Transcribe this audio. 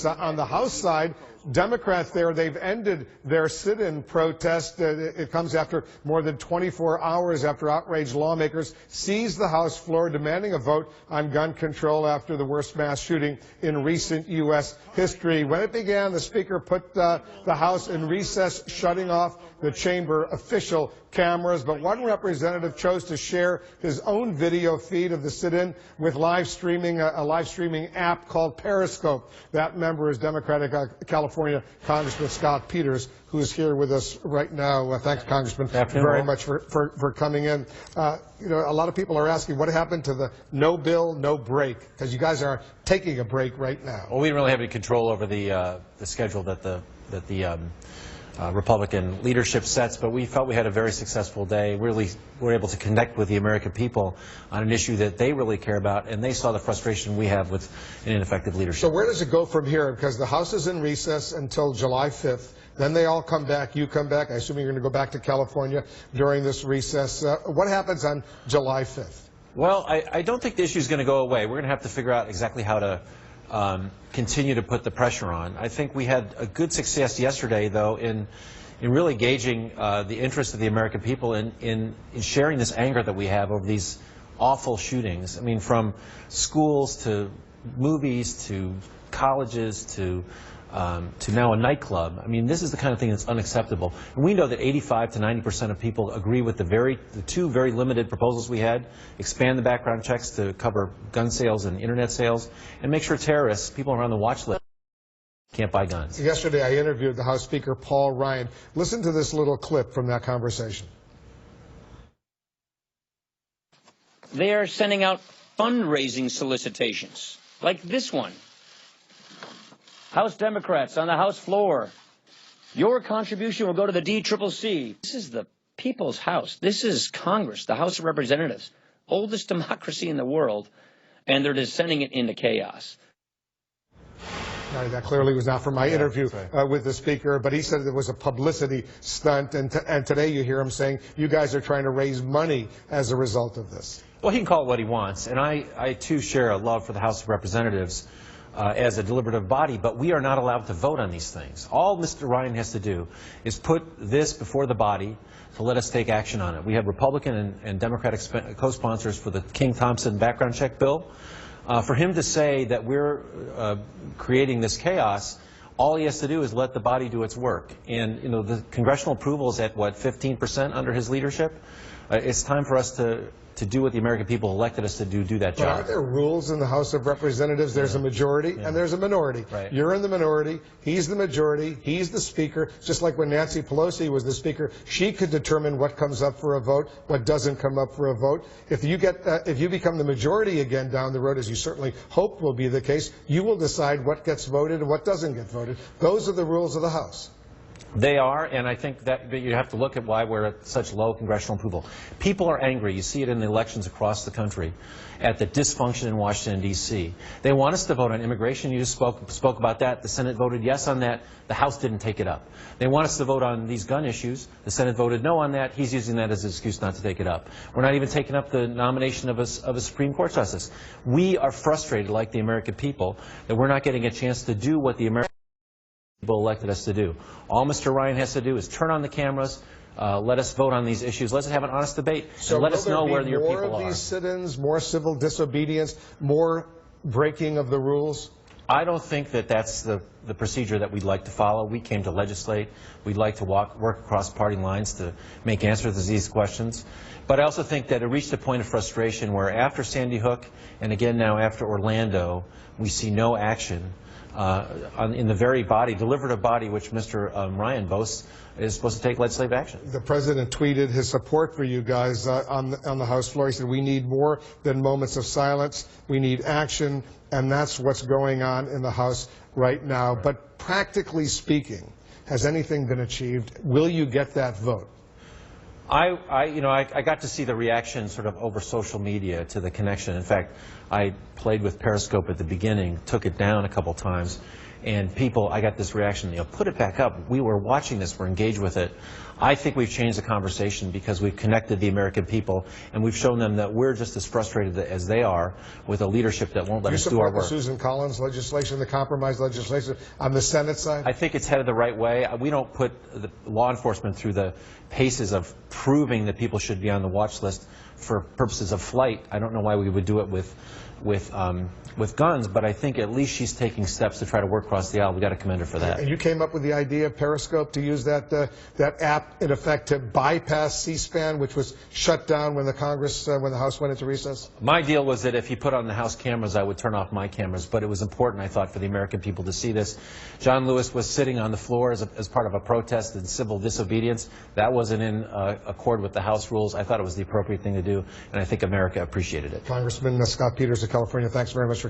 On the House side, Democrats there, they've ended their sit-in protest. It comes after more than 24 hours after outraged lawmakers seized the House floor demanding a vote on gun control after the worst mass shooting in recent U.S. history. When it began, the Speaker put the House in recess, shutting off the chamber official cameras, but one representative chose to share his own video feed of the sit-in with a live streaming app called Periscope. That member is Democratic California Congressman Scott Peters, who is here with us right now. Thanks, Congressman, very much for coming in. You know, a lot of people are asking what happened to the no bill, no break, because you guys are taking a break right now. Well, we didn't really have any control over the schedule that the Republican leadership sets, but we felt we had a very successful day. Really were able to connect with the American people on an issue that they really care about, and they saw the frustration we have with an ineffective leadership. So where does it go from here? Because the House is in recess until July 5th. Then they all come back. You come back. I assume you're going to go back to California during this recess. What happens on July 5th? Well, I don't think the issue is going to go away. We're going to have to figure out exactly how to continue to put the pressure on. I think we had a good success yesterday, though, in really gauging the interest of the American people in sharing this anger that we have over these awful shootings. I mean, from schools to movies to colleges to now a nightclub. I mean, this is the kind of thing that's unacceptable. And we know that 85 to 90% of people agree with the two very limited proposals we had: expand the background checks to cover gun sales and internet sales, and make sure terrorists, people around the watch list, can't buy guns. Yesterday, I interviewed the House Speaker Paul Ryan. Listen to this little clip from that conversation. They are sending out fundraising solicitations, like this one. House Democrats on the House floor, your contribution will go to the DCCC. This is the people's house. This is Congress, the House of Representatives, oldest democracy in the world, and they're just sending it into chaos. That clearly was not from my interview with the Speaker, but he said it was a publicity stunt, and today you hear him saying you guys are trying to raise money as a result of this. Well, he can call it what he wants, and I too share a love for the House of Representatives as a deliberative body, but we are not allowed to vote on these things. All Mr. Ryan has to do is put this before the body to let us take action on it. We have Republican and Democratic co-sponsors for the King-Thompson background check bill. For him to say that we're creating this chaos, all he has to do is let the body do its work. And, you know, the congressional approval is at, what, 15% under his leadership? It's time for us to do what the American people elected us to do that job. But aren't there rules in the House of Representatives? There's a majority and there's a minority. Right. You're in the minority. He's the majority. He's the Speaker. Just like when Nancy Pelosi was the Speaker, she could determine what comes up for a vote, what doesn't come up for a vote. If you become the majority again down the road, as you certainly hope will be the case, you will decide what gets voted and what doesn't get voted. Those are the rules of the House. They are, and I think that you have to look at why we're at such low congressional approval. People are angry. You see it in the elections across the country at the dysfunction in Washington, D.C. They want us to vote on immigration. You just spoke about that. The Senate voted yes on that. The House didn't take it up. They want us to vote on these gun issues. The Senate voted no on that. He's using that as an excuse not to take it up. We're not even taking up the nomination of a Supreme Court justice. We are frustrated, like the American people, that we're not getting a chance to do what the American people elected us to do. All Mr. Ryan has to do is turn on the cameras, let us vote on these issues, let's have an honest debate, and let us know where your people are. More of these sit-ins, more civil disobedience, more breaking of the rules? I don't think that that's the procedure that we'd like to follow. We came to legislate. We'd like to work across party lines to make answers to these questions. But I also think that it reached a point of frustration where after Sandy Hook, and again now after Orlando, we see no action in the very body, deliberative body, which Mr. Ryan boasts is supposed to take legislative action. The President tweeted his support for you guys on the House floor. He said, we need more than moments of silence. We need action, and that's what's going on in the House right now. Right. But practically speaking, has anything been achieved? Will you get that vote? I got to see the reaction sort of over social media to the connection. In fact, I played with Periscope at the beginning, took it down a couple times, and people, I got this reaction, put it back up. We were watching this, we're engaged with it. I think we've changed the conversation because we've connected the American people, and we've shown them that we're just as frustrated as they are with a leadership that won't let us do our work. You support the Susan Collins legislation, the compromise legislation on the Senate side? I think it's headed the right way. We don't put the law enforcement through the paces of proving that people should be on the watch list for purposes of flight. I don't know why we would do it with guns, but I think at least she's taking steps to try to work across the aisle. We got to commend her for that. And you came up with the idea of Periscope to use that app in effect to bypass C-SPAN, which was shut down when the House went into recess. My deal was that if you put on the House cameras, I would turn off my cameras, but it was important, I thought, for the American people to see this. John Lewis was sitting on the floor as part of a protest in civil disobedience. That wasn't in accord with the House rules. I thought it was the appropriate thing to do, and I think America appreciated it. Congressman Scott Peters of California, thanks very much for coming.